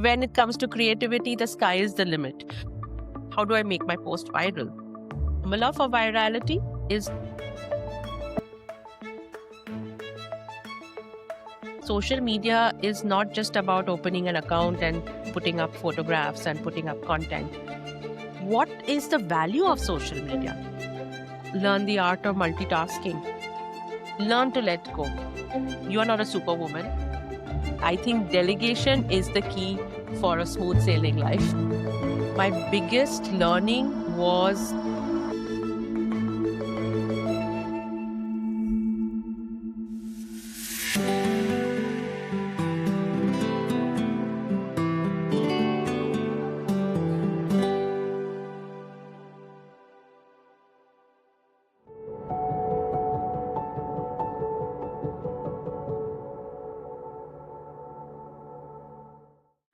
When it comes to creativity, the sky is the limit. How do I make my post viral? Formula for virality is social media is not just about opening an account and putting up photographs and putting up content. What is the value of social media? Learn the art of multitasking. Learn to let go. You are not a superwoman. I think delegation is the key for a smooth sailing life. My biggest learning was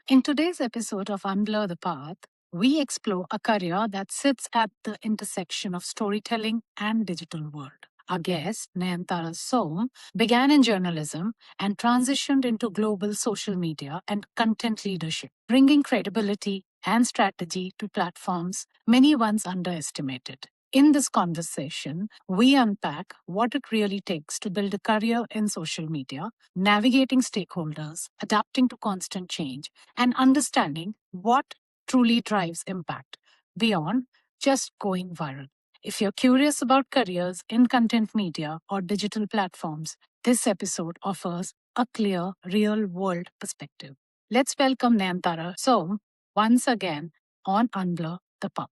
In today's episode of Unblur the Path, we explore a career that sits at the intersection of storytelling and digital world. Our guest, Nayantara Som, began in journalism and transitioned into global social media and content leadership, bringing credibility and strategy to platforms many once underestimated. In this conversation, we unpack what it really takes to build a career in social media, navigating stakeholders, adapting to constant change, and understanding what truly drives impact beyond just going viral. If you're curious about careers in content media or digital platforms, this episode offers a clear, real world perspective. Let's welcome Nayantara Som once again on Unblur the Path.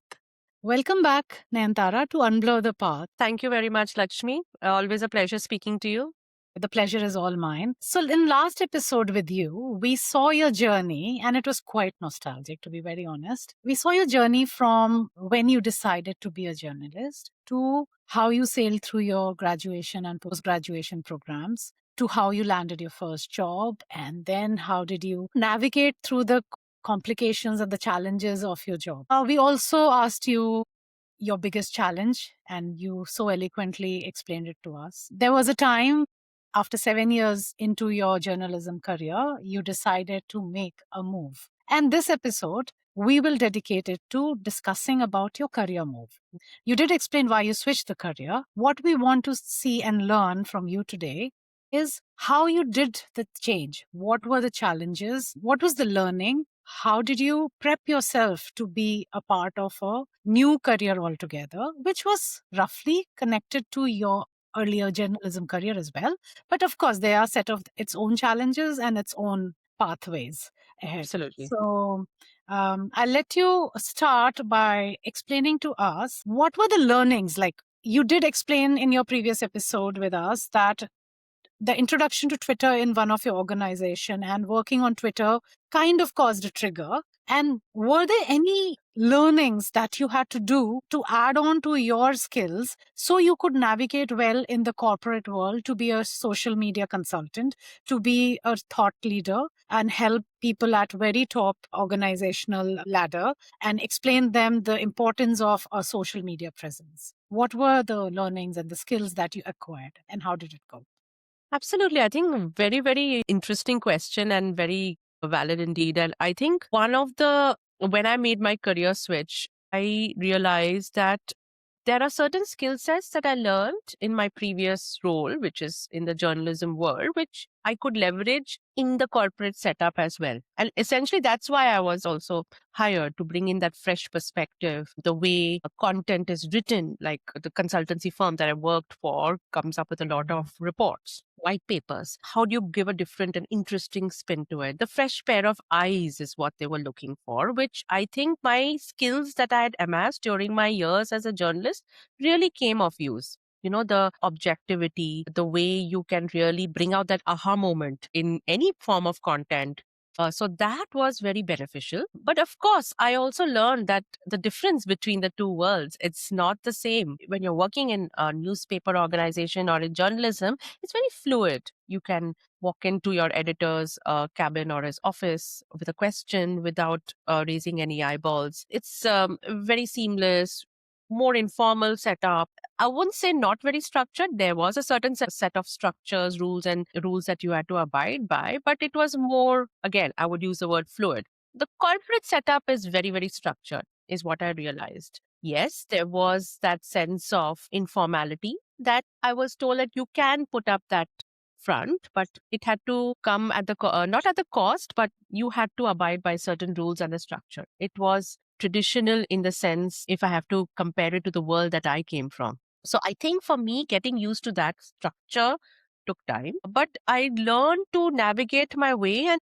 Welcome back, Nayantara, to Unblur the Path. Thank you very much, Lakshmi. Always a pleasure speaking to you. The pleasure is all mine. So, in last episode with you, we saw your journey, and it was quite nostalgic, to be very honest. We saw your journey from when you decided to be a journalist to how you sailed through your graduation and post-graduation programs, to how you landed your first job, and then how did you navigate through the complications and the challenges of your job. We also asked you your biggest challenge, and you so eloquently explained it to us. There was a time after 7 years into your journalism career, you decided to make a move. And this episode, we will dedicate it to discussing about your career move. You did explain why you switched the career. What we want to see and learn from you today is how you did the change. What were the challenges? What was the learning? How did you prep yourself to be a part of a new career altogether, which was roughly connected to your earlier journalism career as well? But of course, they are set of its own challenges and its own pathways ahead. Absolutely. So I'll let you start by explaining to us what were the learnings. Like you did explain in your previous episode with us that the introduction to Twitter in one of your organization and working on Twitter kind of caused a trigger. And were there any learnings that you had to do to add on to your skills so you could navigate well in the corporate world, to be a social media consultant, to be a thought leader and help people at very top organizational ladder and explain them the importance of a social media presence? What were the learnings and the skills that you acquired, and how did it go? Absolutely. I think very, very interesting question and very valid indeed. And I think when I made my career switch, I realized that there are certain skill sets that I learned in my previous role, which is in the journalism world, which I could leverage in the corporate setup as well. And essentially, that's why I was also hired, to bring in that fresh perspective. The way content is written, like the consultancy firm that I worked for comes up with a lot of reports, white papers. How do you give a different and interesting spin to it? The fresh pair of eyes is what they were looking for, which I think my skills that I had amassed during my years as a journalist really came of use. You know, the objectivity, the way you can really bring out that aha moment in any form of content. So that was very beneficial. But of course, I also learned that the difference between the two worlds, it's not the same. When you're working in a newspaper organization or in journalism, it's very fluid. You can walk into your editor's cabin or his office with a question without raising any eyeballs. It's very seamless, more informal setup. I wouldn't say not very structured. There was a certain set of structures, rules that you had to abide by, but it was more, again, I would use the word fluid. The corporate setup is very, very structured, is what I realized. Yes, there was that sense of informality that I was told that you can put up that front, but it had to come at the not at the cost, but you had to abide by certain rules and the structure. It was traditional in the sense, if I have to compare it to the world that I came from. So I think for me, getting used to that structure took time, but I learned to navigate my way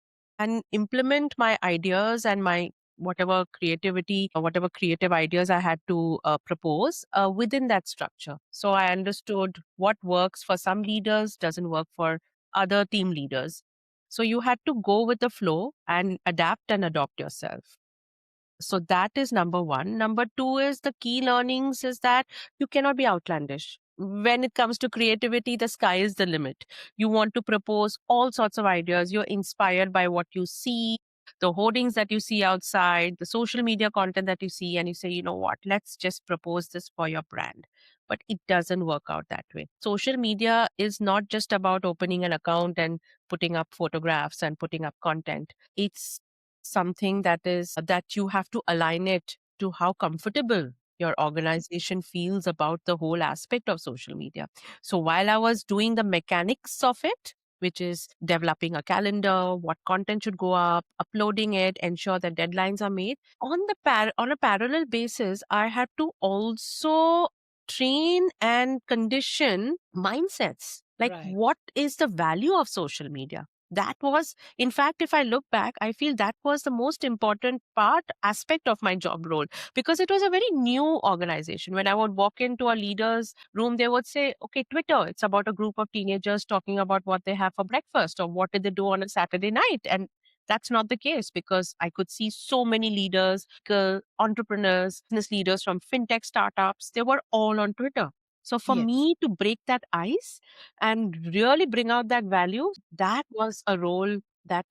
and implement my ideas and my whatever creativity or whatever creative ideas I had to propose within that structure. So I understood what works for some leaders doesn't work for other team leaders. So you had to go with the flow and adapt and adopt yourself. So that is number one. Number two is the key learnings is that you cannot be outlandish. When it comes to creativity, the sky is the limit. You want to propose all sorts of ideas. You're inspired by what you see, the hoardings that you see outside, the social media content that you see, and you say, you know what, let's just propose this for your brand. But it doesn't work out that way. Social media is not just about opening an account and putting up photographs and putting up content. It's something that is that you have to align it to how comfortable your organization feels about the whole aspect of social media. So while I was doing the mechanics of it, which is developing a calendar, what content should go up, uploading it, ensure that deadlines are made, on a parallel basis, I had to also train and condition mindsets. Like, Right. what is the value of social media? That was, in fact, if I look back, I feel that was the most important aspect of my job role, because it was a very new organization. When I would walk into a leader's room, they would say, okay, Twitter, it's about a group of teenagers talking about what they have for breakfast or what did they do on a Saturday night. And that's not the case, because I could see so many leaders, entrepreneurs, business leaders from fintech startups, they were all on Twitter. So for Yes. me to break that ice and really bring out that value, that was a role that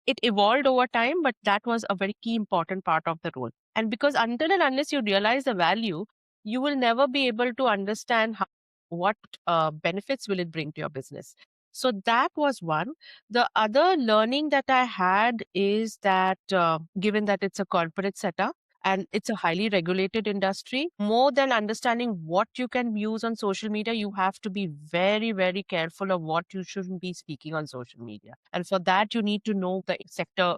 it evolved over time, but that was a very key important part of the role. And because until and unless you realize the value, you will never be able to understand what benefits will it bring to your business. So that was one. The other learning that I had is that given that it's a corporate setup, and it's a highly regulated industry, more than understanding what you can use on social media, you have to be very, very careful of what you shouldn't be speaking on social media. And for that, you need to know the sector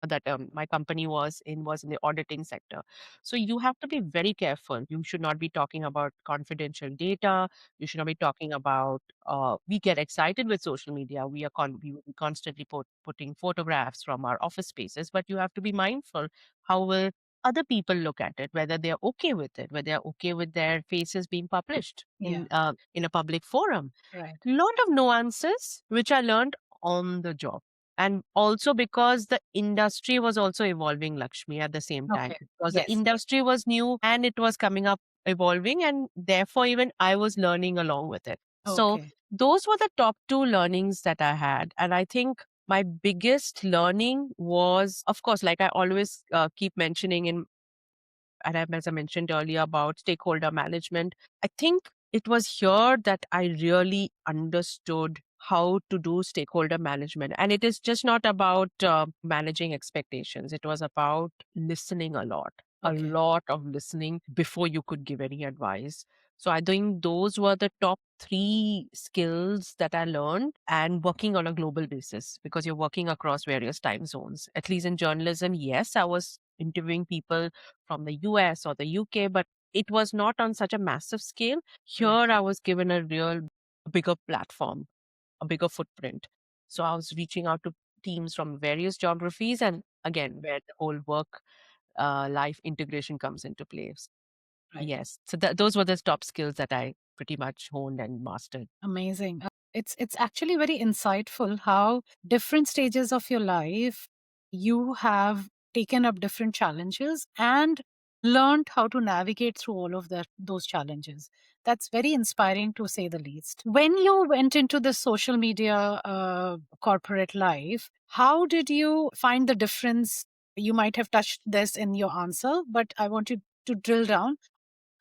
that my company was in the auditing sector. So you have to be very careful. You should not be talking about confidential data. You should not be talking about we get excited with social media. We will be constantly putting photographs from our office spaces, but you have to be mindful how will other people look at it, whether they're okay with it, whether they're okay with their faces being published Yeah. in a public forum. Right. Lot of nuances which I learned on the job. And also because the industry was also evolving, Lakshmi, at the same time. Okay. Because the Yes. industry was new and it was coming up evolving, and therefore even I was learning along with it. So Okay. those were the top two learnings that I had. And I think my biggest learning was, of course, like I always keep mentioning as I mentioned earlier about stakeholder management, I think it was here that I really understood how to do stakeholder management. And it is just not about managing expectations. It was about listening a Okay. lot of listening before you could give any advice. So I think those were the top three skills that I learned, and working on a global basis because you're working across various time zones. At least in journalism, yes, I was interviewing people from the US or the UK, but it was not on such a massive scale. Here, Right. I was given a real bigger platform, a bigger footprint. So I was reaching out to teams from various geographies, and again, where the whole work life integration comes into place. Right. Yes. So those were the top skills that I pretty much honed and mastered. Amazing. It's actually very insightful how different stages of your life you have taken up different challenges and learned how to navigate through all of those challenges. That's very inspiring to say the least. When you went into the social media corporate life, how did you find the difference? You might have touched this in your answer, but I want you to drill down.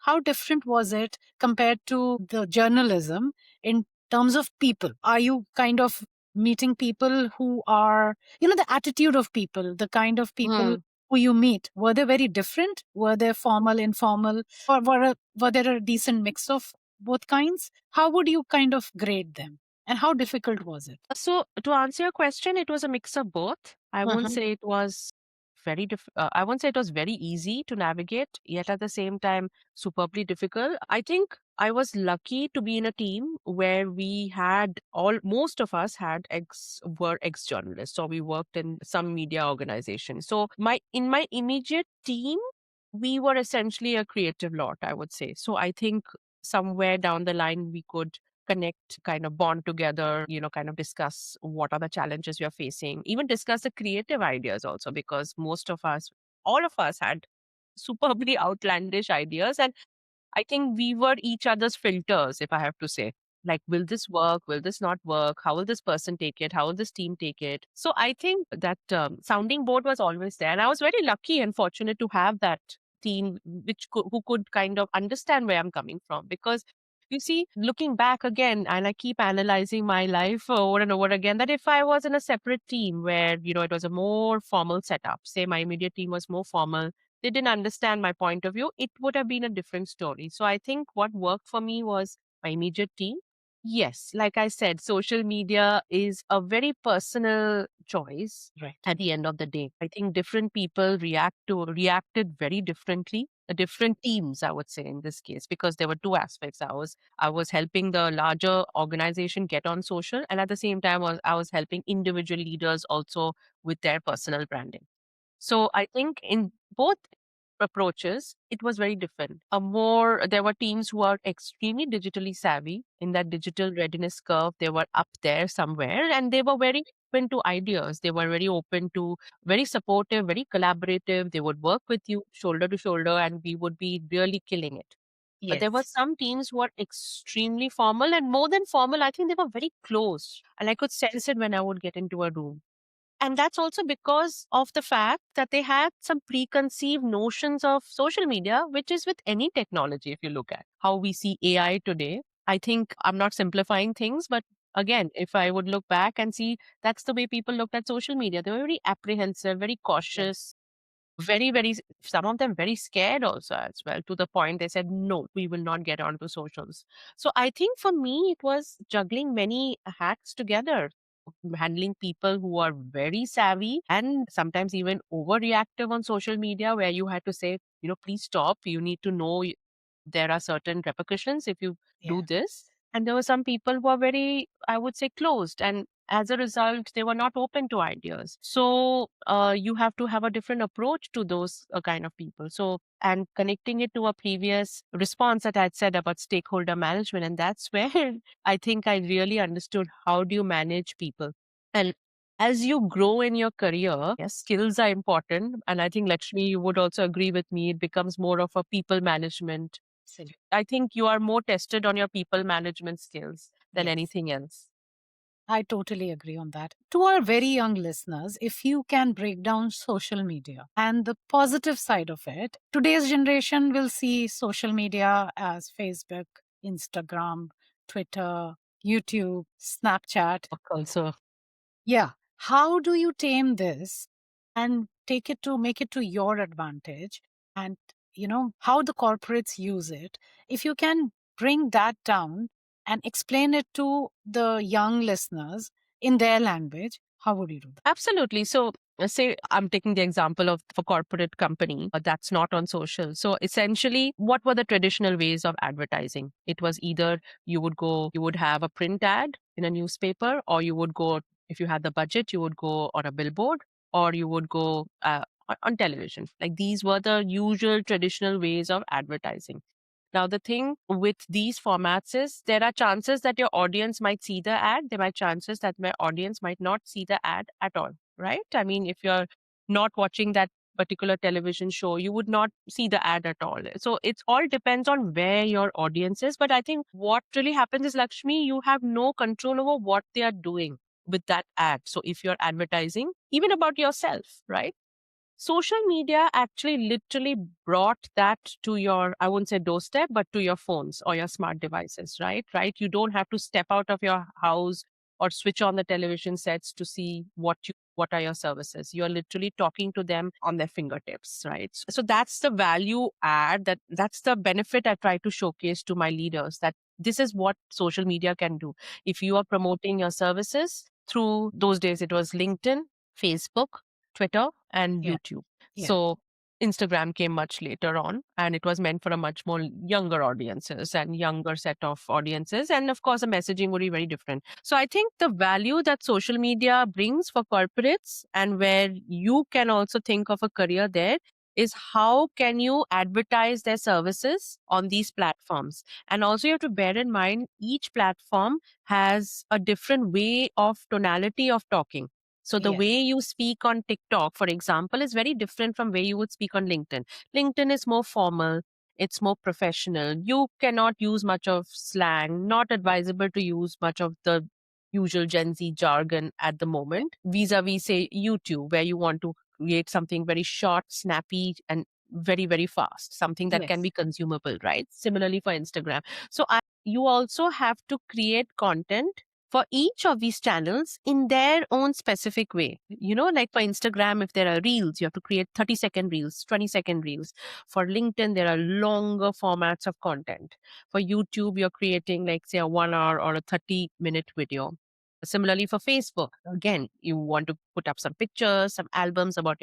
How different was it compared to the journalism in terms of people? Are you kind of meeting people who are, the attitude of people, the kind of people Hmm. who you meet, were they very different? Were they formal, informal, or were there a decent mix of both kinds? How would you kind of grade them? And how difficult was it? So to answer your question, it was a mix of both. I won't Uh-huh. say it was I won't say it was very easy to navigate, yet at the same time, superbly difficult. I think I was lucky to be in a team where we had most of us were ex journalists, or we worked in some media organization. So in my immediate team, we were essentially a creative lot, I would say. So I think somewhere down the line, we could connect, kind of bond together, kind of discuss what are the challenges we are facing, even discuss the creative ideas also, because all of us had superbly outlandish ideas. And I think we were each other's filters, if I have to say. Like, will this work? Will this not work? How will this person take it? How will this team take it? So I think that sounding board was always there. And I was very lucky and fortunate to have that team who could kind of understand where I'm coming from. Because you see, looking back again, and I keep analyzing my life over and over again, that if I was in a separate team where, it was a more formal setup, say my immediate team was more formal, they didn't understand my point of view, it would have been a different story. So I think what worked for me was my immediate team. Yes, like I said, social media is a very personal choice Right. at the end of the day. I think different people reacted very differently. Different teams, I would say in this case, because there were two aspects. I was helping the larger organization get on social, and at the same time I was helping individual leaders also with their personal branding. So I think in both approaches, it was very different. There were teams who are extremely digitally savvy in that digital readiness curve. They were up there somewhere, and they were very open to ideas. They were very open to, very supportive, very collaborative. They would work with you shoulder to shoulder, and we would be really killing it. But there were Yes. some teams who are extremely formal, and more than formal, I think they were very close. And I could sense it when I would get into a room. And that's also because of the fact that they had some preconceived notions of social media, which is with any technology, if you look at how we see AI today. I think I'm not simplifying things, but again, if I would look back and see, that's the way people looked at social media. They were very apprehensive, very Yes. cautious, some of them very scared also as well, to the point they said, no, we will not get onto socials. So I think for me, it was juggling many hats together, handling people who are very savvy and sometimes even overreactive on social media, where you had to say, please stop. You need to know there are certain repercussions if you do this. Yes. And there were some people who are very, I would say, closed. And as a result, they were not open to ideas. So you have to have a different approach to those kind of people. So, and connecting it to a previous response that I'd said about stakeholder management. And that's where I think I really understood, how do you manage people? And as you grow in your career, yes, skills are important. And I think, Lakshmi, you would also agree with me, it becomes more of a people management. Absolutely. I think you are more tested on your people management skills than Yes. anything else. I totally agree on that. To our very young listeners, if you can break down social media and the positive side of it, today's generation will see social media as Facebook, Instagram, Twitter, YouTube, Snapchat. Also, Yeah. How do you tame this and make it to your advantage? And, how the corporates use it. If you can bring that down and explain it to the young listeners in their language, how would you do that? absolutely. So, say I'm taking the example of a corporate company that's not on social. So, essentially, what were the traditional ways of advertising? It was either you would have a print ad in a newspaper, or you would go, if you had the budget, you would go on a billboard, or you would go on television. Like, these were the usual traditional ways of advertising. Now, the thing with these formats is, there are chances that your audience might see the ad. There are chances that my audience might not see the ad at all, right? I mean, if you're not watching that particular television show, you would not see the ad at all. So it's all depends on where your audience is. But I think what really happens is, Lakshmi, you have no control over what they are doing with that ad. So if you're advertising, even about yourself, right? Social media actually literally brought that to your, I wouldn't say doorstep, but to your phones or your smart devices, right? You don't have to step out of your house. or switch on the television sets to see what are your services. You're literally talking to them on their fingertips, right? So that's the value add, that's the benefit I try to showcase to my leaders, that this is what social media can do. If you are promoting your services through, those days it was LinkedIn, Facebook, Twitter, and Yeah. YouTube. Yeah. So Instagram came much later on, and it was meant for a much more younger audiences and younger set of audiences. And of course, the messaging would be very different. So I think the value that social media brings for corporates, and where you can also think of a career there, is how can you advertise their services on these platforms. And also you have to bear in mind each platform has a different way of tonality of talking. So the Yes. way you speak on TikTok, for example, is very different from way you would speak on LinkedIn. LinkedIn is more formal, it's more professional. You cannot use much of slang, not advisable to use much of the usual Gen Z jargon at the moment, vis-a-vis, say, YouTube, where you want to create something very short, snappy, and very, very fast, something that can Yes. be consumable, right? Similarly for Instagram. So you also have to create content for each of these channels in their own specific way. Like for Instagram, if there are reels, you have to create 30-second reels, 20-second reels. For LinkedIn, there are longer formats of content. For YouTube, you're creating, like, say, a 1 hour or a 30-minute video. Similarly for Facebook, again, you want to put up some pictures, some albums about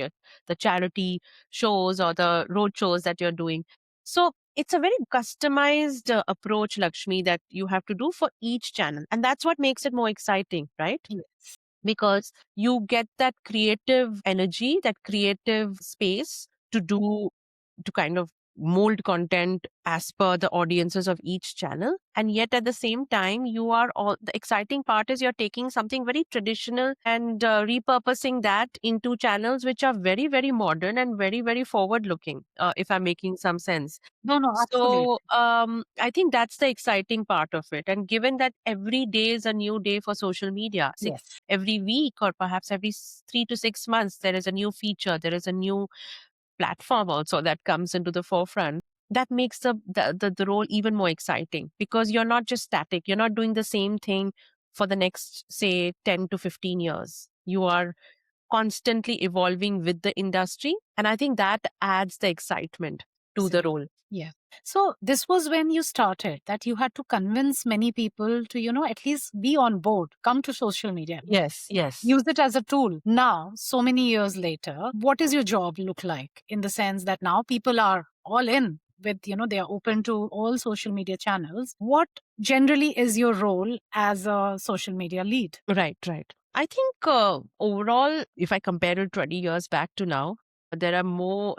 the charity shows or the road shows that you're doing. So it's a very customized approach, Lakshmi, that you have to do for each channel. And that's what makes it more exciting, right? Yes. Because you get that creative energy, that creative space to kind of mold content as per the audiences of each channel. And yet at the same time, the exciting part is you're taking something very traditional and repurposing that into channels which are very, very modern and very, very forward looking, if I'm making some sense. No, no, absolutely. So I think that's the exciting part of it. And given that every day is a new day for social media, Yes. every week or perhaps every 3 to 6 months, there is a new feature, there is a new platform also that comes into the forefront. That makes the role even more exciting, because you're not just static. You're not doing the same thing for the next, say, 10 to 15 years. You are constantly evolving with the industry. And I think that adds the excitement to the Absolutely. role. Yeah. So this was when you started that you had to convince many people to, at least be on board, come to social media, Yes, yes. use it as a tool. Now, so many years later, what does your job look like, in the sense that now people are all in with, they are open to all social media channels? What generally is your role as a social media lead? Right, right. I think overall, if I compare it 20 years back to now, there are more,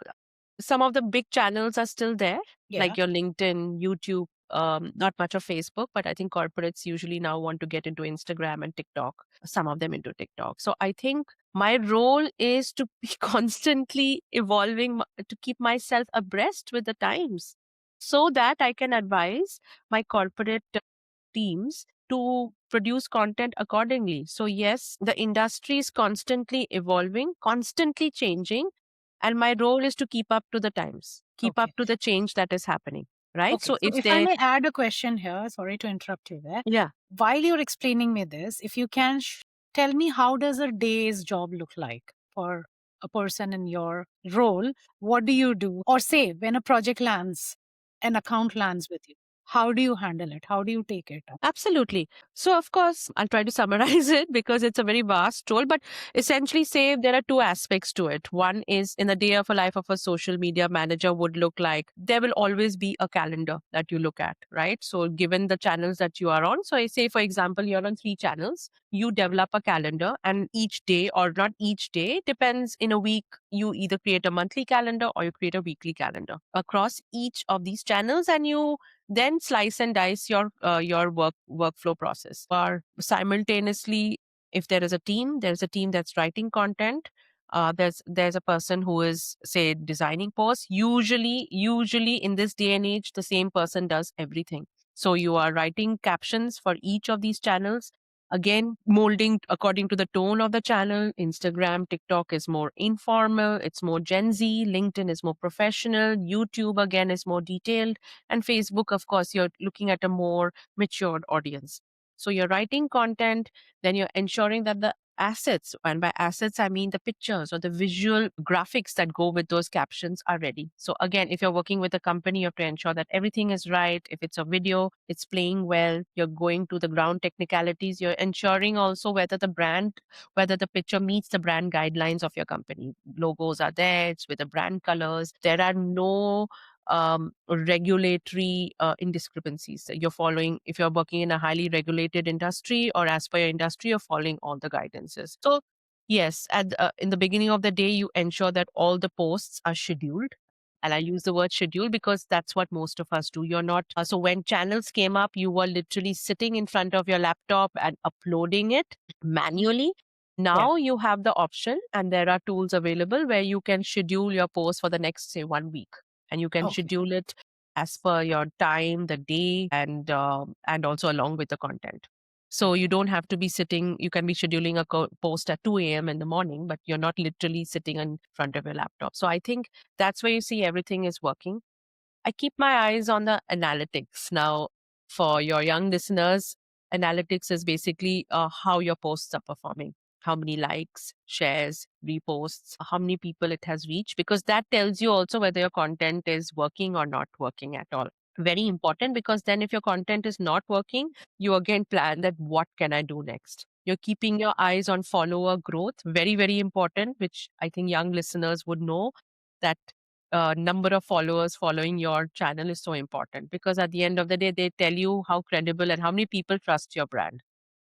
some of the big channels are still there, Yeah. like your LinkedIn, YouTube, not much of Facebook, but I think corporates usually now want to get into Instagram and TikTok, some of them into TikTok. So I think my role is to be constantly evolving, to keep myself abreast with the times, so that I can advise my corporate teams to produce content accordingly. So, yes, the industry is constantly evolving, constantly changing, and my role is to keep up to the times, keep up Okay. to the change that is happening. Right. Okay. So, So if if I they, may add a question here, sorry to interrupt you there. yeah, While you're explaining me this, if you can tell me, how does a day's job look like for a person in your role? What do you do? Or say when a project lands, an account lands with you, how do you handle it? How do you take it up? absolutely. So, of course, I'll try to summarize it because it's a very vast role, but essentially, say there are two aspects to it. One is, in the day of a life of a social media manager would look like, there will always be a calendar that you look at, right? So, given the channels that you are on, so I say, for example, you're on 3 channels, you develop a calendar, and each day, or not each day, depends, in a week, you either create a monthly calendar or you create a weekly calendar across each of these channels, and you then slice and dice your workflow process. Or simultaneously, if there's a team that's writing content. There's a person who is, say, designing posts. Usually in this day and age, the same person does everything. So you are writing captions for each of these channels. Again, molding according to the tone of the channel. Instagram, TikTok is more informal, it's more Gen Z. LinkedIn is more professional. YouTube, again, is more detailed. And Facebook, of course, you're looking at a more matured audience. So you're writing content, then you're ensuring that the assets, and by assets, I mean the pictures or the visual graphics that go with those captions are ready. So again, if you're working with a company, you have to ensure that everything is right. If it's a video, it's playing well. You're going to the ground technicalities. You're ensuring also whether the picture meets the brand guidelines of your company. Logos are there, it's with the brand colors. There are no regulatory indiscrepancies that you're following. If you're working in a highly regulated industry or as per your industry, you're following all the guidances. So yes, in the beginning of the day, you ensure that all the posts are scheduled. And I use the word schedule because that's what most of us do. You're not, so when channels came up, you were literally sitting in front of your laptop and uploading it manually. Yeah. Now you have the option, and there are tools available where you can schedule your post for the next, say, 1 week, and you can Okay. schedule it as per your time, the day, and also along with the content. So you Okay. don't have to be sitting. You can be scheduling a post at 2 a.m. in the morning, but you're not literally sitting in front of your laptop. So I think that's where you see everything is working. I keep my eyes on the analytics. Now, for your young listeners, analytics is basically how your posts are performing, how many likes, shares, reposts, how many people it has reached, because that tells you also whether your content is working or not working at all. Very important, because then if your content is not working, you again plan that what can I do next? You're keeping your eyes on follower growth, very, very important, which I think young listeners would know that number of followers following your channel is so important, because at the end of the day, they tell you how credible and how many people trust your brand.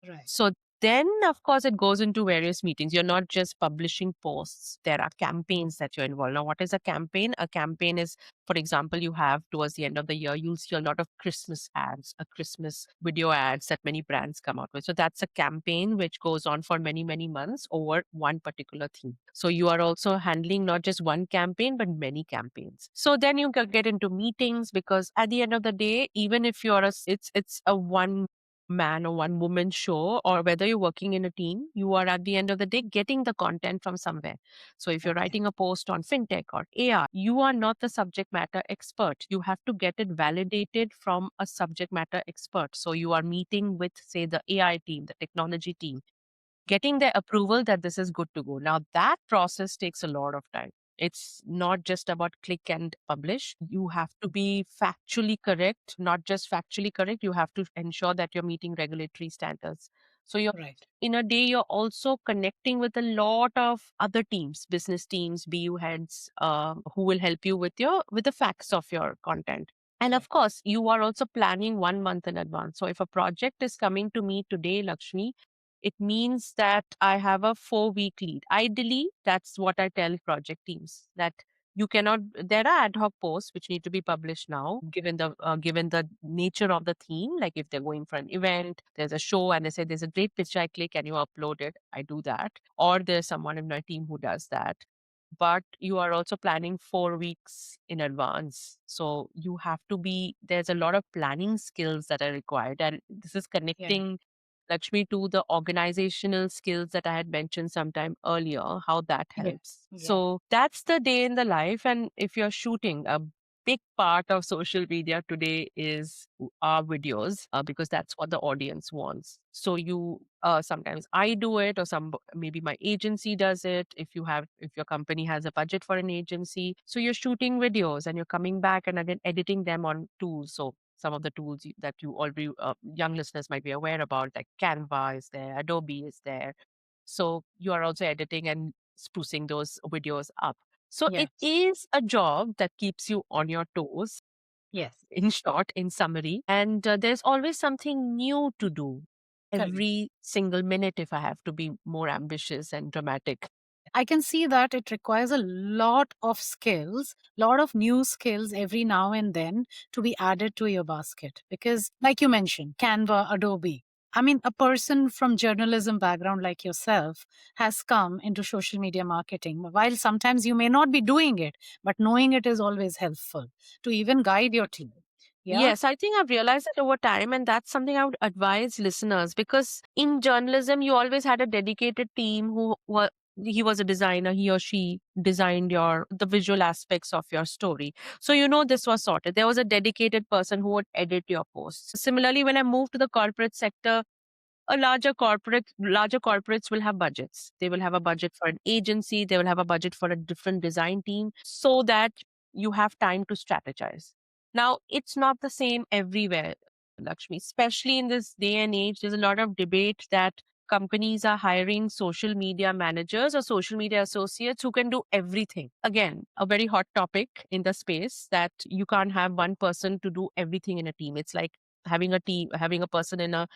Right. So then, of course, it goes into various meetings. You're not just publishing posts, there are campaigns that you're involved. Now, what is a campaign? A campaign is, for example, you have towards the end of the year, you'll see a lot of Christmas ads, a Christmas video ads that many brands come out with. So that's a campaign which goes on for many, many months over one particular theme. So you are also handling not just one campaign, but many campaigns. So then you can get into meetings, because at the end of the day, even if you're it's a one man or one woman show, or whether you're working in a team, you are at the end of the day getting the content from somewhere. So if you're Okay. writing a post on fintech or AI, you are not the subject matter expert. You have to get it validated from a subject matter expert. So you are meeting with, say, the AI team, the technology team, getting their approval that this is good to go. Now, that process takes a lot of time. It's not just about click and publish. You have to be factually correct, not just factually correct. You have to ensure that you're meeting regulatory standards. So you're Right. in a day, you're also connecting with a lot of other teams, business teams, BU heads, who will help you with the facts of your content. And of Right. course, you are also planning 1 month in advance. So if a project is coming to me today, Lakshmi, it means that I have a 4 week lead. Ideally, that's what I tell project teams, that you cannot, there are ad hoc posts which need to be published now, given the nature of the theme. Like if they're going for an event, there's a show and they say there's a great picture, I click, can you upload it? I do that. Or there's someone in my team who does that. But you are also planning 4 weeks in advance. So you have to be, there's a lot of planning skills that are required. And this is Yeah. connecting, Lakshmi, to the organizational skills that I had mentioned sometime earlier, how that Yeah. helps. Yeah. So that's the day in the life. And if you're shooting, a big part of social media today is our videos, because that's what the audience wants. So you sometimes I do it, or maybe my agency does it. If your company has a budget for an agency, so you're shooting videos and you're coming back and then editing them on tools. So some of the tools that you already young listeners might be aware about, like Canva is there, Adobe is there. So you are also editing and sprucing those videos up. So it Yes. is a job that keeps you on your toes, Yes. in short, in summary. And there's always something new to do Correct. every single minute, if I have to be more ambitious and dramatic. I can see that it requires a lot of skills, lot of new skills every now and then to be added to your basket. Because, like you mentioned, Canva, Adobe. I mean, a person from journalism background like yourself has come into social media marketing. While sometimes you may not be doing it, but knowing it is always helpful to even guide your team. Yeah. Yes, I think I've realized that over time, and that's something I would advise listeners, because in journalism, you always had a dedicated team who were. He was a designer, he or she designed the visual aspects of your story. So this was sorted. There was a dedicated person who would edit your posts. Similarly, when I moved to the corporate sector, a larger corporates will have budgets. They will have a budget for an agency, they will have a budget for a different design team, so that you have time to strategize. Now, it's not the same everywhere, Lakshmi. Especially in this day and age, there's a lot of debate that companies are hiring social media managers or social media associates who can do everything. Again, a very hot topic in the space, that you can't have one person to do everything in a team. It's like having a person in a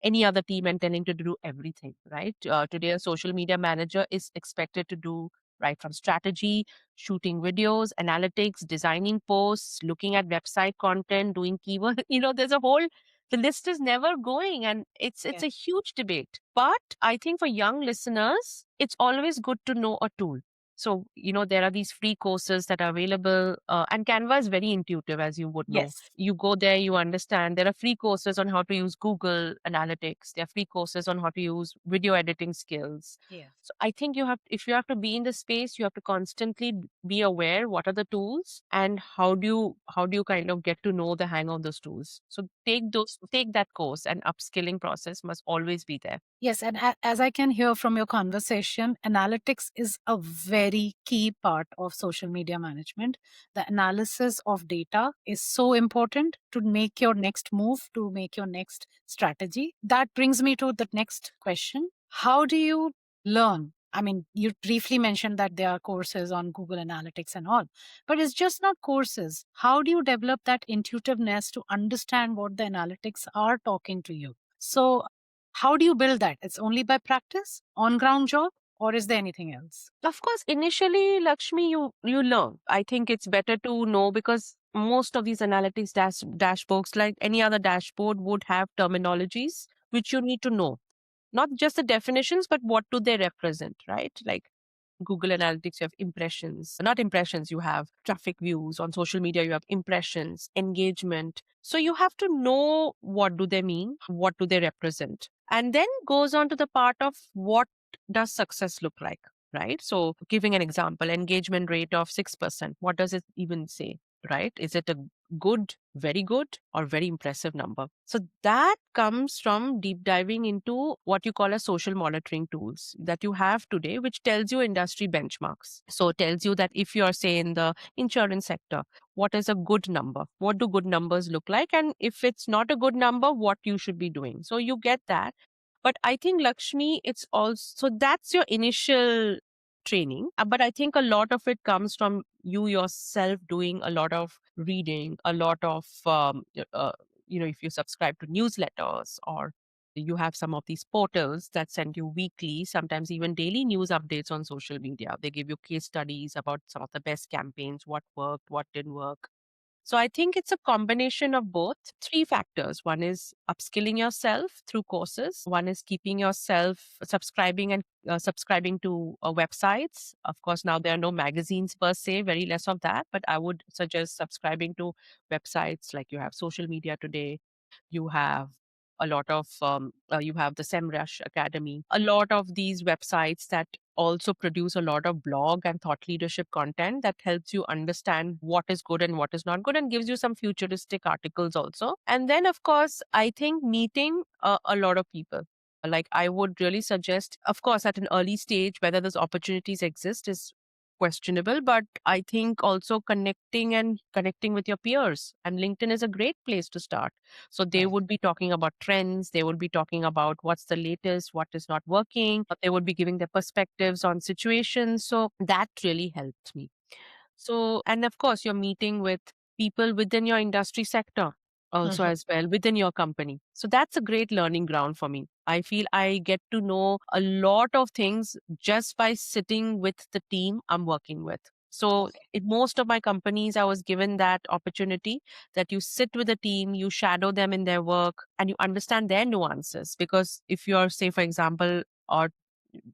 any other team and telling to do everything, right? Today, a social media manager is expected to do right from strategy, shooting videos, analytics, designing posts, looking at website content, doing keyword. There's a whole, the list is never going, and it's Yeah. a huge debate. But I think for young listeners, it's always good to know a tool. So, there are these free courses that are available, and Canva is very intuitive, as you would know. Yes. You go there, you understand. There are free courses on how to use Google Analytics. There are free courses on how to use video editing skills. Yeah. So I think if you have to be in the space, you have to constantly be aware what are the tools and how do you kind of get to know the hang of those tools. So take that course, and upskilling process must always be there. Yes, and as I can hear from your conversation, analytics is a very key part of social media management. The analysis of data is so important to make your next move, to make your next strategy. That brings me to the next question. How do you learn? I mean, you briefly mentioned that there are courses on Google Analytics and all, but it's just not courses. How do you develop that intuitiveness to understand what the analytics are talking to you? So, how do you build that? It's only by practice, on ground job, or is there anything else? Of course, initially, Lakshmi, you learn. I think it's better to know, because most of these analytics dashboards, like any other dashboard, would have terminologies which you need to know. Not just the definitions, but what do they represent, right? Like Google Analytics, you have impressions, not impressions, you have traffic views. On social media, you have impressions, engagement. So you have to know what do they mean, what do they represent. And then goes on to the part of what does success look like, right? So giving an example, engagement rate of 6%, what does it even say, right? Is it a very good, or very impressive number? So that comes from deep diving into what you call as social monitoring tools that you have today, which tells you industry benchmarks. So it tells you that if you are, say, in the insurance sector, what is a good number? What do good numbers look like? And if it's not a good number, what you should be doing. So you get that. But I think, Lakshmi, it's also, so that's your initial training. But I think a lot of it comes from you yourself doing a lot of reading, a lot of, if you subscribe to newsletters, or you have some of these portals that send you weekly, sometimes even daily news updates on social media. They give you case studies about some of the best campaigns, what worked, what didn't work. So I think it's a combination of both. Three factors. One is upskilling yourself through courses. One is keeping yourself subscribing to websites. Of course, now there are no magazines per se, very less of that, but I would suggest subscribing to websites. Like, you have Social Media Today, you have a lot of you have the SEMrush Academy, a lot of these websites that also produce a lot of blog and thought leadership content that helps you understand what is good and what is not good, and gives you some futuristic articles also. And then, of course, I think meeting a lot of people. Like, I would really suggest, of course, at an early stage, whether those opportunities exist is questionable, but I think also connecting with your peers, and LinkedIn is a great place to start. So they Right. would be talking about trends, they would be talking about what's the latest, what is not working, they would be giving their perspectives on situations. So that really helped me. So, and of course, you're meeting with people within your industry sector also Mhm. as well, within your company. So that's a great learning ground for me. I feel I get to know a lot of things just by sitting with the team I'm working with. So Okay. in most of my companies, I was given that opportunity, that you sit with a team, you shadow them in their work, and you understand their nuances. Because if you're, say, for example, or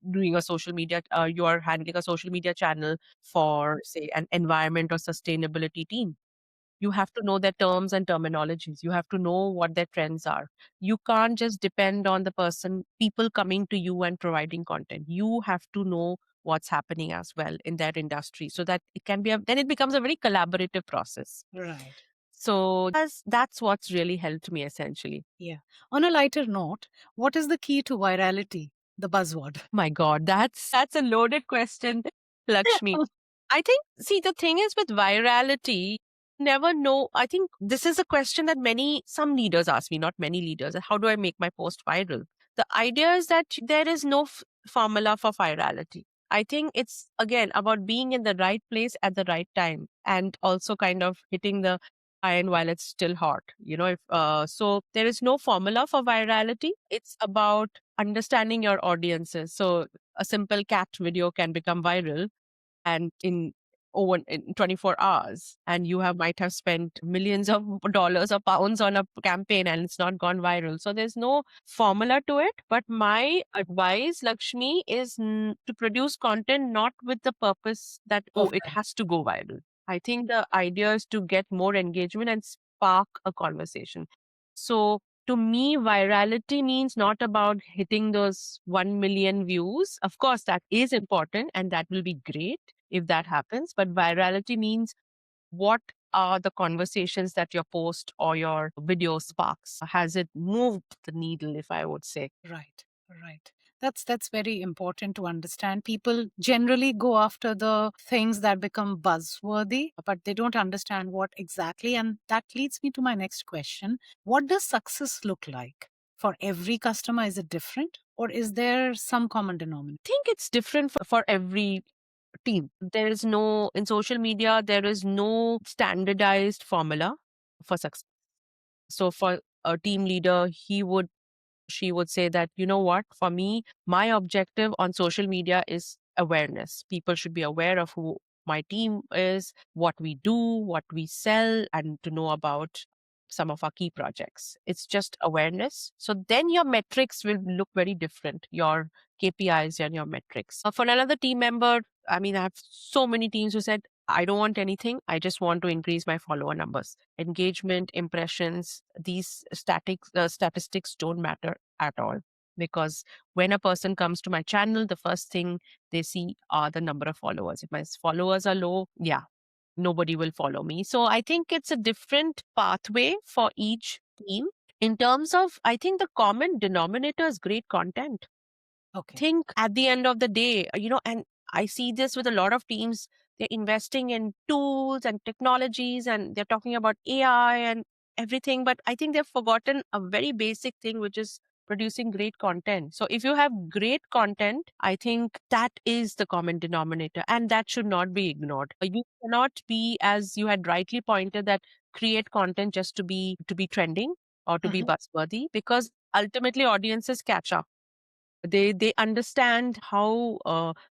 doing a social media, you are handling a social media channel for, say, an environment or sustainability team, you have to know their terms and terminologies. You have to know what their trends are. You can't just depend on people coming to you and providing content. You have to know what's happening as well in that industry, so that it can be then it becomes a very collaborative process. Right. So that's what's really helped me essentially. Yeah. On a lighter note, what is the key to virality? The buzzword. My God, that's a loaded question, Lakshmi. I think, see, the thing is with virality, never know. I think this is a question that some leaders ask me, not many leaders. How do I make my post viral? The idea is that there is no formula for virality. I think it's again about being in the right place at the right time and also kind of hitting the iron while it's still hot. If so, there is no formula for virality. It's about understanding your audiences. So a simple cat video can become viral and in 24 hours, and you might have spent millions of dollars or pounds on a campaign and it's not gone viral. So there's no formula to it, but my advice, Lakshmi, is to produce content not with the purpose that it Okay. has to go viral. I think the idea is to get more engagement and spark a conversation. So to me, virality means not about hitting those 1 million views. Of course, that is important and that will be great if that happens. But virality means what are the conversations that your post or your video sparks? Has it moved the needle, if I would say? Right, right. That's very important to understand. People generally go after the things that become buzzworthy, but they don't understand what exactly. And that leads me to my next question. What does success look like? For every customer, is it different? Or is there some common denominator? I think it's different for every team. In social media, there is no standardized formula for success. So for a team leader, she would say that, you know what, for me, my objective on social media is awareness. People should be aware of who my team is, what we do, what we sell, and to know about some of our key projects. It's just awareness. So then your metrics will look very different, your KPIs and your metrics. For another team member, I mean, I have so many teams who said, I don't want anything. I just want to increase my follower numbers. Engagement, impressions, these statistics don't matter at all. Because when a person comes to my channel, the first thing they see are the number of followers. If my followers are low, yeah, nobody will follow me. So I think it's a different pathway for each team. In terms of, I think the common denominator is great content. Okay. Think at the end of the day, and I see this with a lot of teams, they're investing in tools and technologies and they're talking about AI and everything. But I think they've forgotten a very basic thing, which is producing great content. So if you have great content, I think that is the common denominator and that should not be ignored. You cannot be, as you had rightly pointed, that create content just to be trending or to be Mhm. buzzworthy, because ultimately audiences catch up. They understand how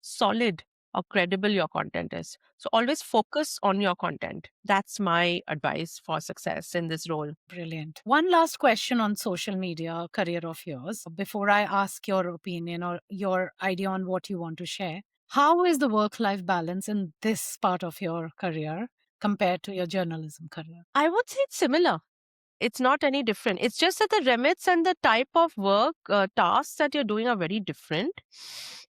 solid or credible your content is. So always focus on your content. That's my advice for success in this role. Brilliant. One last question on social media career of yours before I ask your opinion or your idea on what you want to share. How is the work life balance in this part of your career compared to your journalism career? I would say it's similar. It's not any different. It's just that the remits and the type of work tasks that you're doing are very different.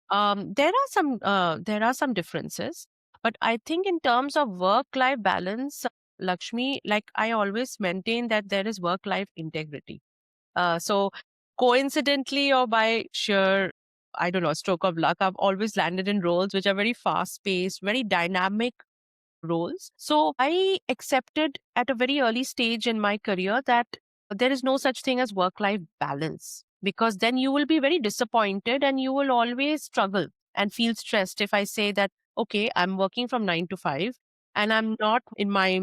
There are some differences, but I think in terms of work life balance, Lakshmi, like I always maintain that there is work life integrity. So coincidentally or by sheer, I don't know, stroke of luck, I've always landed in roles which are very fast paced, very dynamic roles. So I accepted at a very early stage in my career that there is no such thing as work life balance, because then you will be very disappointed and you will always struggle and feel stressed if I say that, okay, I'm working from 9 to 5 and I'm not in my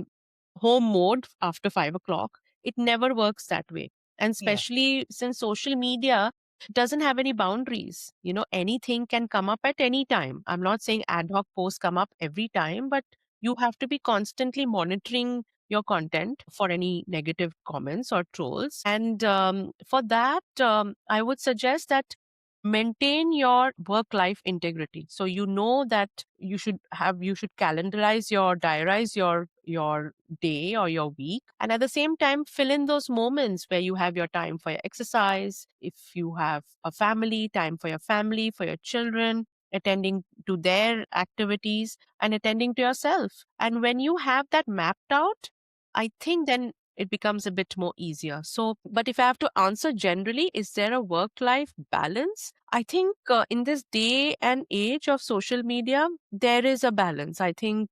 home mode after 5 o'clock. It never works that way. And Yeah. especially since social media doesn't have any boundaries, anything can come up at any time. I'm not saying ad hoc posts come up every time, but you have to be constantly monitoring your content for any negative comments or trolls. And for that, I would suggest that maintain your work life integrity. So you know that you should calendarize your diarize your day or your week, and at the same time fill in those moments where you have your time for your exercise, if you have a family, time for your family, for your children, attending to their activities and attending to yourself. And when you have that mapped out, I think then it becomes a bit more easier. So, but if I have to answer generally, is there a work life balance? I think in this day and age of social media, there is a balance. I think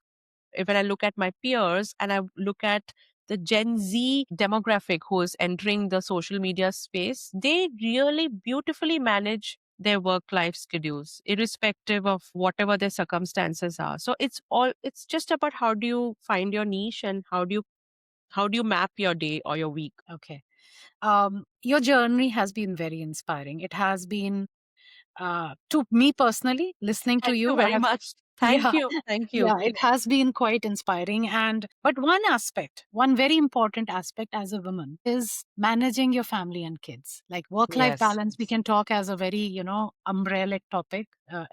when I look at my peers and I look at the Gen Z demographic who is entering the social media space, they really beautifully manage their work life schedules, irrespective of whatever their circumstances are. So it's just about how do you find your niche and how do you map your day or your week. Okay. Your journey has been very inspiring. It has been, to me personally, listening to Thank you you, I very have, much. Thank yeah, you. Thank you. yeah, it has been quite inspiring. And, but one aspect, one very important aspect as a woman is managing your family and kids. Like work life Yes. balance, we can talk as a very, umbrellic topic, a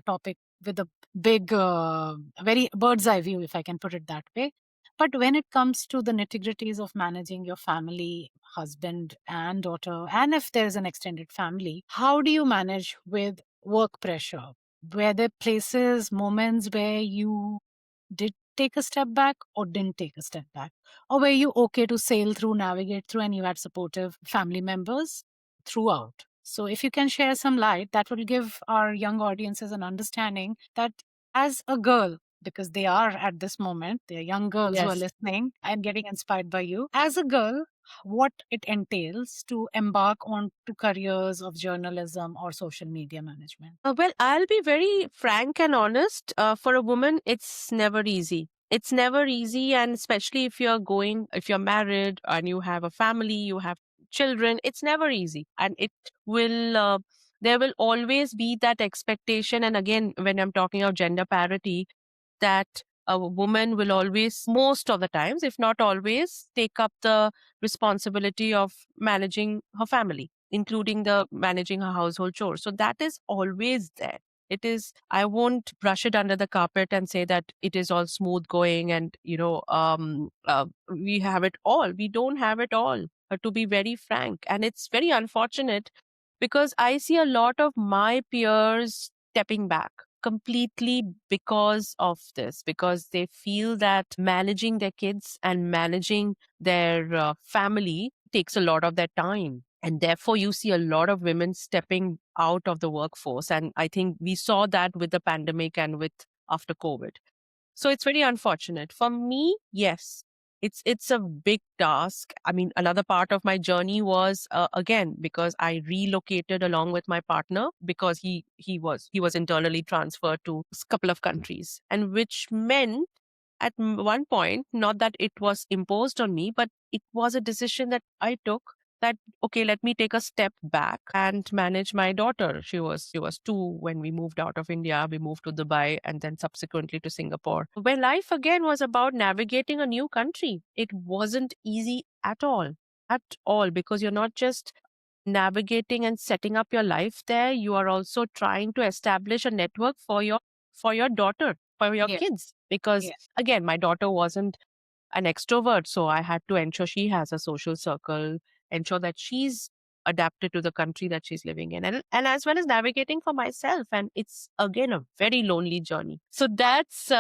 topic with a big, a very bird's eye view, if I can put it that way. But when it comes to the nitty gritties of managing your family, husband and daughter, and if there's an extended family, how do you manage with work pressure? Were there places, moments where you did take a step back or didn't take a step back? Or were you okay to sail through, navigate through, and you had supportive family members throughout? So, if you can share some light, that will give our young audiences an understanding that as a girl, because they are at this moment, they are young girls who are Yes. listening and getting inspired by you. As a girl, what it entails to embark on to careers of journalism or social media management. Well, I'll be very frank and honest. For a woman, it's never easy. It's never easy. And especially if you're married and you have a family, you have children, it's never easy. And there will always be that expectation. And again, when I'm talking of gender parity, that a woman will always, most of the times, if not always, take up the responsibility of managing her family, including the managing her household chores. So that is always there. It is, I won't brush it under the carpet and say that it is all smooth going and, we have it all. We don't have it all, to be very frank. And it's very unfortunate because I see a lot of my peers stepping back completely because of this, because they feel that managing their kids and managing their family takes a lot of their time. And therefore, you see a lot of women stepping out of the workforce. And I think we saw that with the pandemic and with after COVID. So it's very unfortunate. For me, yes, it's a big task. I mean, another part of my journey was again because I relocated along with my partner because he was internally transferred to a couple of countries, and which meant at one point, not that it was imposed on me, but it was a decision that I took that, okay, let me take a step back and manage my daughter. She was 2 when we moved out of India. We moved to Dubai and then subsequently to Singapore. Where life again was about navigating a new country. It wasn't easy at all, because you're not just navigating and setting up your life there, you are also trying to establish a network for your daughter, for your Yes, kids, because yes. again, my daughter wasn't an extrovert, so I had to ensure she has a social circle, ensure that she's adapted to the country that she's living in, and as well as navigating for myself. And it's again a very lonely journey. So that's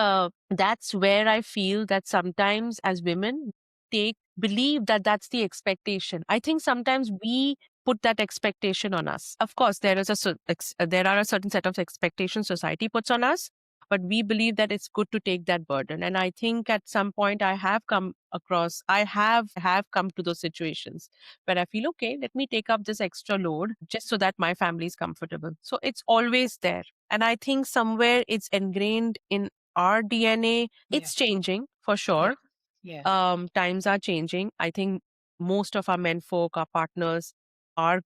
where I feel that sometimes as women take believe that that's the expectation. I think sometimes we put that expectation on us. Of course, there are a certain set of expectations society puts on us, but we believe that it's good to take that burden. And I think at some point I have come to those situations where I feel, okay, let me take up this extra load just so that my family is comfortable. So it's always there. And I think somewhere it's ingrained in our DNA. Yes, It's changing for yes, sure. yes. Times are changing. I think most of our men folk, our partners, are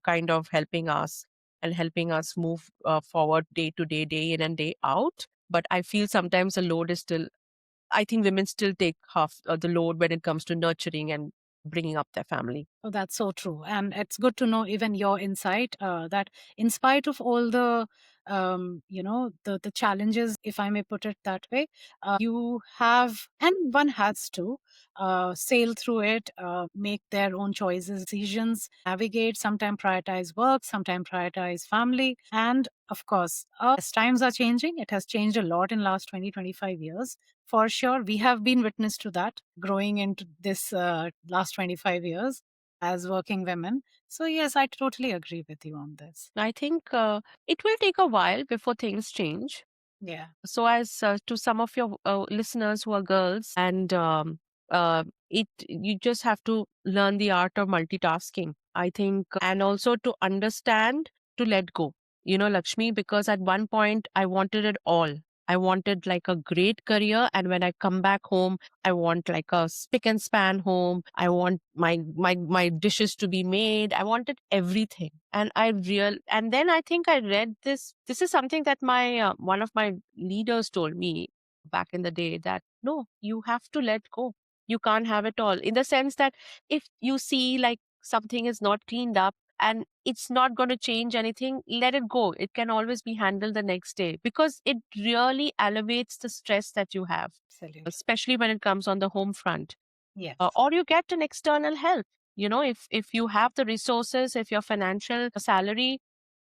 kind of helping us and helping us move forward day to day, day in and day out. But I feel sometimes the load is still, I think women still take half the load when it comes to nurturing and bringing up their family. Oh, that's so true. And it's good to know even your insight, that in spite of all the the challenges, if I may put it that way, you have, and one has to sail through it, make their own choices, decisions, navigate, sometimes prioritize work, sometimes prioritize family. And of course, as times are changing, it has changed a lot in last 20-25 years. For sure, we have been witness to that growing into this last 25 years as working women. So yes, I totally agree with you on this. I think it will take a while before things change. Yeah. So, as to some of your listeners who are girls, and it you just have to learn the art of multitasking. I think, and also to understand to let go. You know, Lakshmi, because at one point I wanted it all. I wanted like a great career, and when I come back home, I want like a spick and span home. I want my dishes to be made. I wanted everything, and then I think I read this. This is something that my one of my leaders told me back in the day, that no, you have to let go. You can't have it all. In the sense that if you see like something is not cleaned up and it's not going to change anything, let it go. It can always be handled the next day, because it really elevates the stress that you have, Absolutely. especially when it comes on the home front. Yes. Or you get an external help. You know, if you have the resources, if your financial salary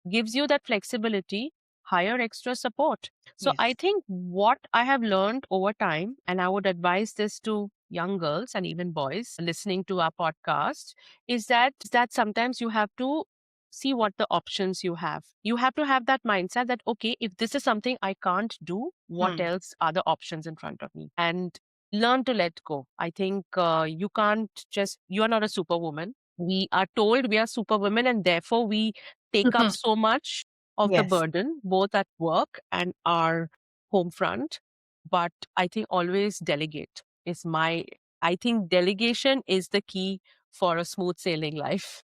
gives you that flexibility, hire extra support. So I Yes. think what I have learned over time, and I would advise this to young girls and even boys listening to our podcast, is that sometimes you have to see what the options you have. You have to have that mindset that, okay, if this is something I can't do, what Hmm. else are the options in front of me? And learn to let go. I think you can't just, you are not a superwoman. We are told we are superwomen, and therefore we take up so much of the Yes. burden, both at work and our home front. But I think always delegate is my, I think delegation is the key for a smooth sailing life.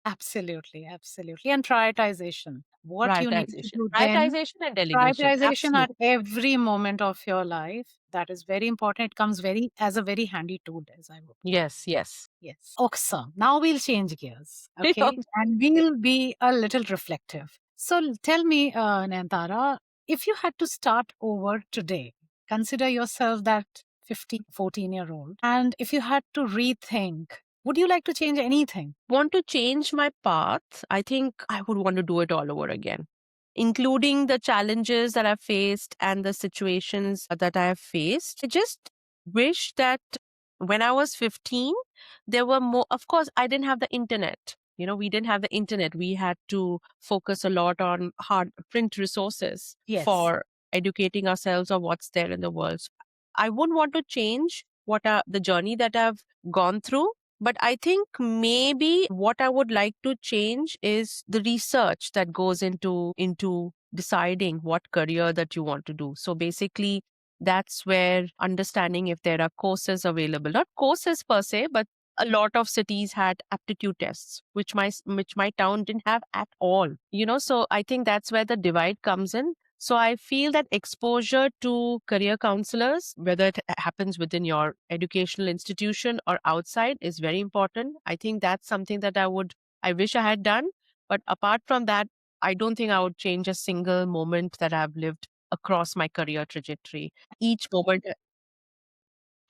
Absolutely. Absolutely. And prioritization. What you need to Prioritization. do then, Prioritization and delegation. prioritization at Absolutely. every moment of your life. That is very important. It comes very as a very handy tool, as I would put. Yes, yes. Yes. Awesome. Now we'll change gears. Okay. And we'll be a little reflective. So tell me, Nantara, if you had to start over today, consider yourself that 14-year-old. And if you had to rethink, would you like to change anything? Want to change my path, I think I would want to do it all over again, including the challenges that I've faced and the situations that I have faced. I just wish that when I was 15, there were more. Of course, I didn't have the internet. You know, we didn't have the internet. We had to focus a lot on hard print resources Yes. for educating ourselves on what's there in the world. So I wouldn't want to change the journey that I've gone through, but I think maybe what I would like to change is the research that goes into deciding what career that you want to do. So basically, that's where understanding if there are courses available, not courses per se, but a lot of cities had aptitude tests, which my town didn't have at all. You know, so I think that's where the divide comes in. So I feel that exposure to career counselors, whether it happens within your educational institution or outside, is very important. I think that's something that I wish I had done. But apart from that, I don't think I would change a single moment that I've lived across my career trajectory. Each moment.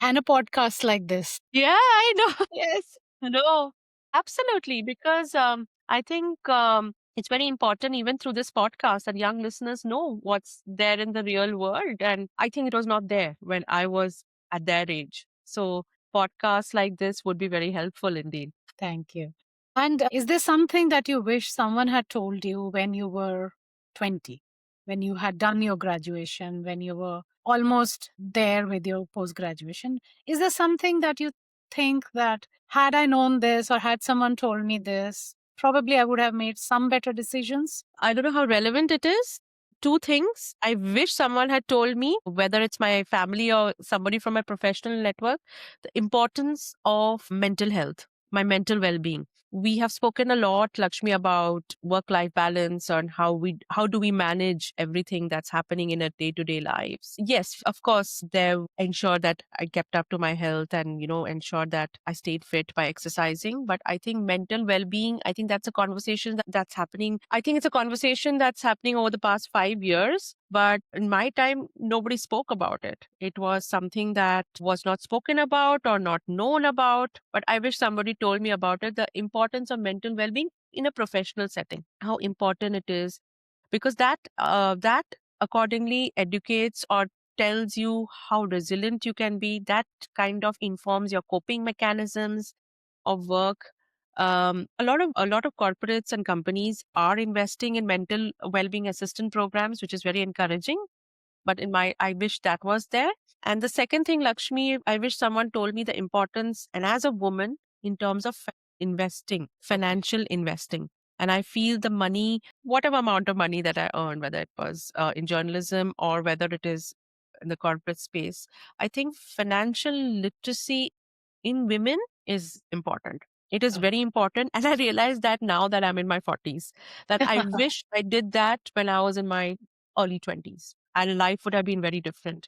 And a podcast like this. Yeah, I know. Yes. No, absolutely. Because I think it's very important, even through this podcast, that young listeners know what's there in the real world. And I think it was not there when I was at their age. So podcasts like this would be very helpful indeed. Thank you. And is there something that you wish someone had told you when you were 20, when you had done your graduation, when you were almost there with your post graduation? Is there something that you think that had I known this or had someone told me this, probably I would have made some better decisions? I don't know how relevant it is. Two things I wish someone had told me, whether it's my family or somebody from my professional network, the importance of mental health, my mental well being. we have spoken a lot, Lakshmi, about work-life balance and how do we manage everything that's happening in our day-to-day lives. Yes, of course, they ensure that I kept up to my health and ensure that I stayed fit by exercising. But I think mental well-being, I think that's a conversation that's happening. I think it's a conversation that's happening over the past 5 years. But in my time, nobody spoke about it. It was something that was not spoken about or not known about. But I wish somebody told me about it. The importance of mental well-being in a professional setting, how important it is, because that accordingly educates or tells you how resilient you can be. That kind of informs your coping mechanisms of work. A lot of corporates and companies are investing in mental well-being assistant programs, which is very encouraging. But I wish that was there. And the second thing, Lakshmi, I wish someone told me the importance, and as a woman, in terms of investing, financial investing. And I feel the money, whatever amount of money that I earn, whether it was in journalism or whether it is in the corporate space, I think financial literacy in women is important. It is very important. And I realize that now that I'm in my 40s, that I wish I did that when I was in my early 20s, and life would have been very different.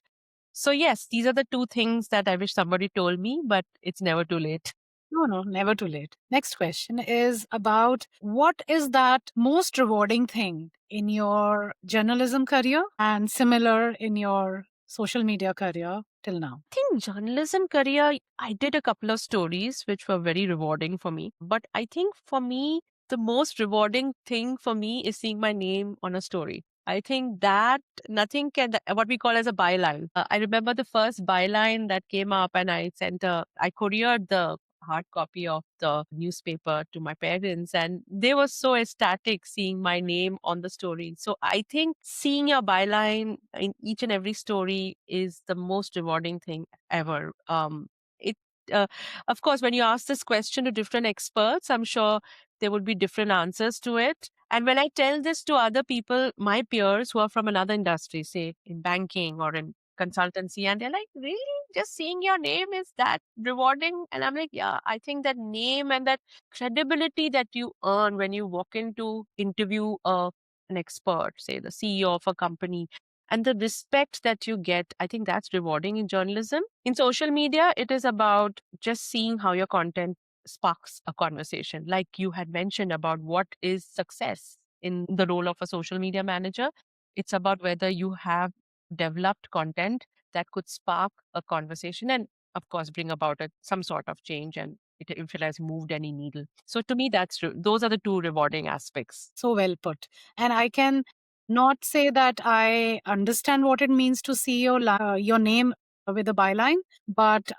So, yes, these are the two things that I wish somebody told me, but it's never too late. No, no, never too late. Next question is about what is that most rewarding thing in your journalism career and similar in your social media career till now? I think journalism career, I did a couple of stories which were very rewarding for me. But I think for me, the most rewarding thing for me is seeing my name on a story. I think that nothing can, what we call as a byline. I remember the first byline that came up, and I couriered the hard copy of the newspaper to my parents, and they were so ecstatic seeing my name on the story. So I think seeing your byline in each and every story is the most rewarding thing ever. It uh, of course, when you ask this question to different experts, I'm sure there would be different answers to it. And when I tell this to other people, my peers who are from another industry, say in banking or in consultancy, and they're like, really? Just seeing your name is that rewarding? And I'm like, yeah, I think that name and that credibility that you earn when you walk into interview an expert, say the CEO of a company, and the respect that you get, I think that's rewarding in journalism. In social media, it is about just seeing how your content sparks a conversation. Like you had mentioned about what is success in the role of a social media manager. It's about whether you have developed content that could spark a conversation and, of course, bring about some sort of change, and if it has moved any needle. So to me, those are the two rewarding aspects. So well put. And I can not say that I understand what it means to see your name with a byline, but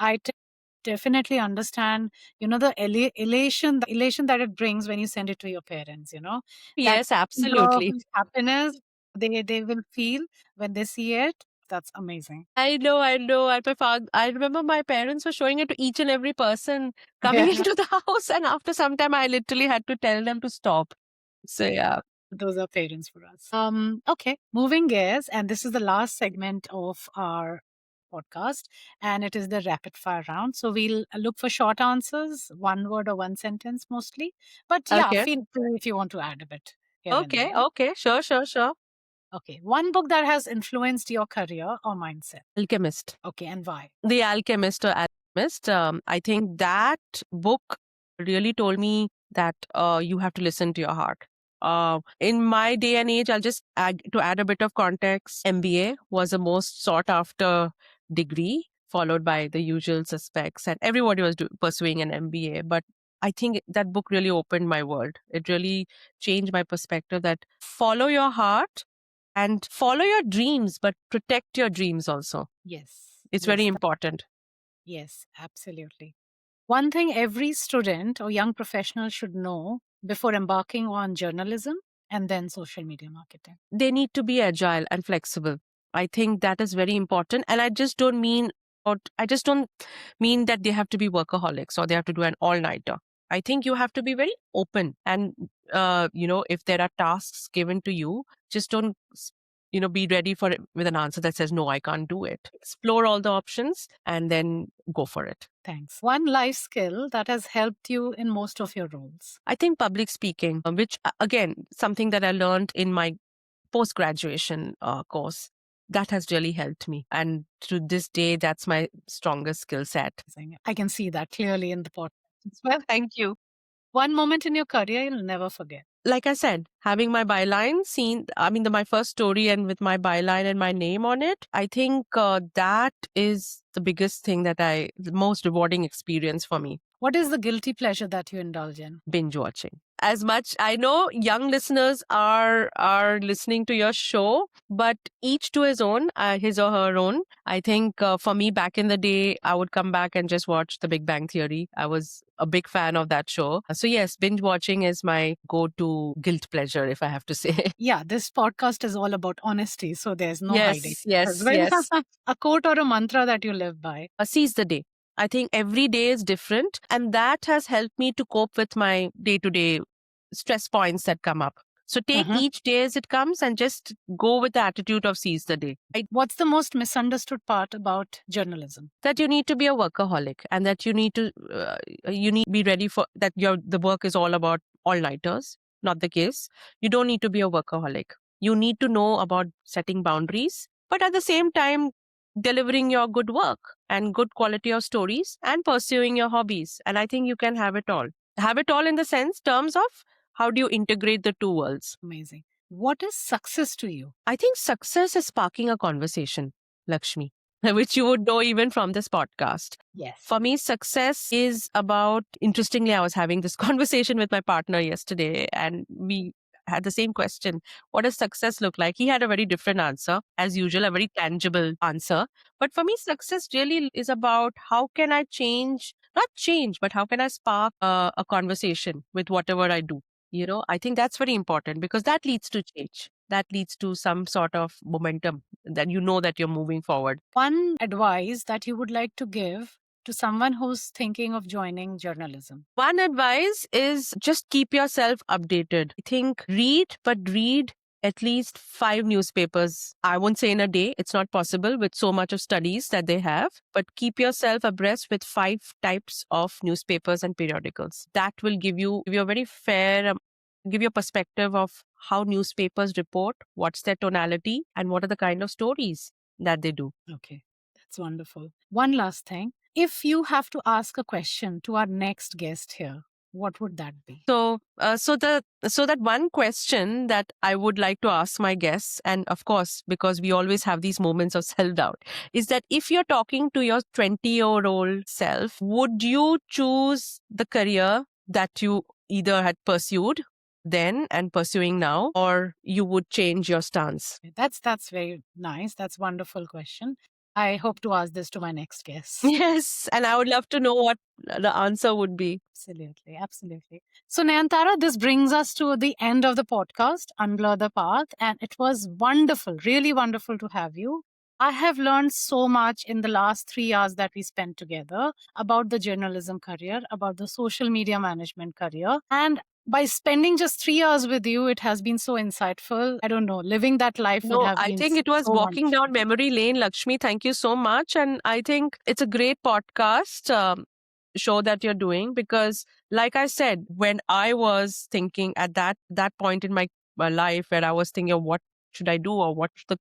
definitely understand, the elation that it brings when you send it to your parents, that Yes, kind of absolutely. happiness they will feel when they see it. That's amazing. I know, I know. I remember my parents were showing it to each and every person coming Yeah. into the house, and after some time, I literally had to tell them to stop. So yeah. Those are parents for us. Okay, moving gears, and this is the last segment of our podcast, and it is the rapid fire round. So we'll look for short answers, one word or one sentence mostly. But yeah, Okay. feel free if you want to add a bit here and Okay. there. Okay. Sure. Sure. Sure. Okay, one book that has influenced your career or mindset. Alchemist. Okay, and why? The Alchemist or Alchemist. I think that book really told me that you have to listen to your heart. In my day and age, I'll just add a bit of context. MBA was the most sought after degree, followed by the usual suspects, and everybody was pursuing an MBA. But I think that book really opened my world. It really changed my perspective that follow your heart and follow your dreams, but protect your dreams also. Yes, It's very yes, important. yes, absolutely. One thing every student or young professional should know before embarking on journalism and then social media marketing. They need to be agile and flexible. I think that is very important. And I just don't mean that they have to be workaholics or they have to do an all-nighter. I think you have to be very open and, if there are tasks given to you, just don't be ready for it with an answer that says, no, I can't do it. Explore all the options and then go for it. Thanks. One life skill that has helped you in most of your roles. I think public speaking, which again, something that I learned in my post graduation course, that has really helped me. And to this day, that's my strongest skill set. I can see that clearly in the podcast as well. Thank you. One moment in your career you'll never forget. Like I said, having my byline seen, my first story and with my byline and my name on it, I think that is the biggest thing the most rewarding experience for me. What is the guilty pleasure that you indulge in? Binge watching. As much I know young listeners are listening to your show, but each to his own, his or her own. I think for me back in the day, I would come back and just watch The Big Bang Theory. I was a big fan of that show. So yes, binge watching is my go-to guilt pleasure, if I have to say. Yeah, this podcast is all about honesty, so there's no hiding. Yes, yes. A quote or a mantra that you live by? Seize the day. I think every day is different, and that has helped me to cope with my day-to-day stress points that come up. So take each day as it comes and just go with the attitude of seize the day. What's the most misunderstood part about journalism? That you need to be a workaholic, and that you need to be ready for that. The work is all about all-nighters. Not the case. You don't need to be a workaholic. You need to know about setting boundaries, but at the same time, delivering your good work and good quality of stories and pursuing your hobbies. And I think you can have it all. Have it all in the terms of how do you integrate the two worlds. Amazing. What is success to you? I think success is sparking a conversation, Lakshmi, which you would know even from this podcast. Yes. For me, success is about, interestingly, I was having this conversation with my partner yesterday and we had the same question. What does success look like? He had a very different answer, as usual, a very tangible answer. But for me, success really is about how can I not change, but how can I spark a conversation with whatever I do? I think that's very important because that leads to change. That leads to some sort of momentum that that you're moving forward. One advice that you would like to give to someone who's thinking of joining journalism? One advice is just keep yourself updated. I think read at least 5 newspapers. I won't say in a day. It's not possible with so much of studies that they have, but keep yourself abreast with 5 types of newspapers and periodicals. That will give you a very fair, give you a perspective of how newspapers report, what's their tonality, and what are the kind of stories that they do. Okay, that's wonderful. One last thing. If you have to ask a question to our next guest here, what would that be? So that one question that I would like to ask my guests, and of course, because we always have these moments of self-doubt, is that if you're talking to your 20-year-old self, would you choose the career that you either had pursued then and pursuing now, or you would change your stance? That's very nice. That's a wonderful question. I hope to ask this to my next guest. Yes, and I would love to know what the answer would be. Absolutely, absolutely. So, Nayantara, this brings us to the end of the podcast, Unblur the Path, and it was wonderful, really wonderful to have you. I have learned so much in the last 3 hours that we spent together about the journalism career, about the social media management career, and by spending just 3 hours with you, it has been so insightful. I don't know, living that life would have been I think it was so walking wonderful. down memory lane, Lakshmi. Thank you so much. And I think it's a great podcast show that you're doing because, like I said, when I was thinking at that point in my life where I was thinking, what should I do or what's the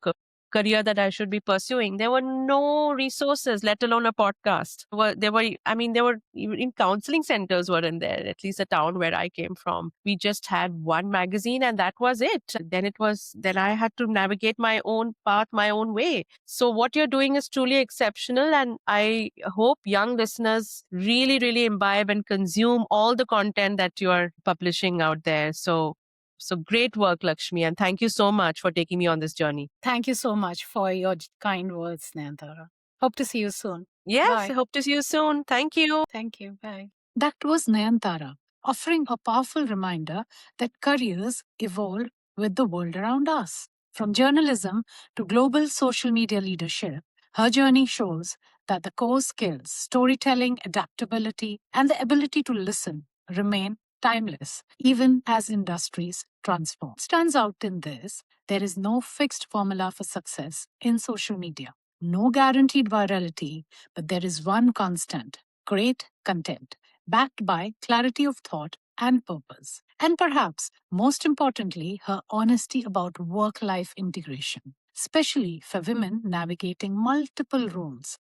career that I should be pursuing, there were no resources, let alone a podcast. There were even counseling centers weren't there, at least the town where I came from. We just had one magazine and that was it. Then I had to navigate my own path, my own way. So what you're doing is truly exceptional. And I hope young listeners really, really imbibe and consume all the content that you are publishing out there. So great work, Lakshmi, and thank you so much for taking me on this journey. Thank you so much for your kind words, Nayantara. Hope to see you soon. Yes, Bye. I hope to see you soon. Thank you. Thank you. Bye. That was Nayantara, offering a powerful reminder that careers evolve with the world around us. From journalism to global social media leadership, her journey shows that the core skills, storytelling, adaptability, and the ability to listen remain timeless, even as industries transform. Stands out in this, there is no fixed formula for success in social media, no guaranteed virality, but there is one constant: great content, backed by clarity of thought and purpose. And perhaps most importantly, her honesty about work life integration, especially for women navigating multiple roles,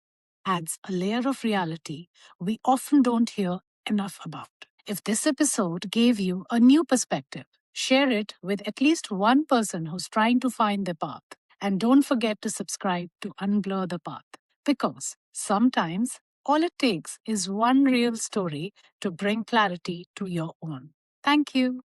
adds a layer of reality we often don't hear enough about. If this episode gave you a new perspective, share it with at least one person who's trying to find their path. And don't forget to subscribe to Unblur the Path, because sometimes all it takes is one real story to bring clarity to your own. Thank you.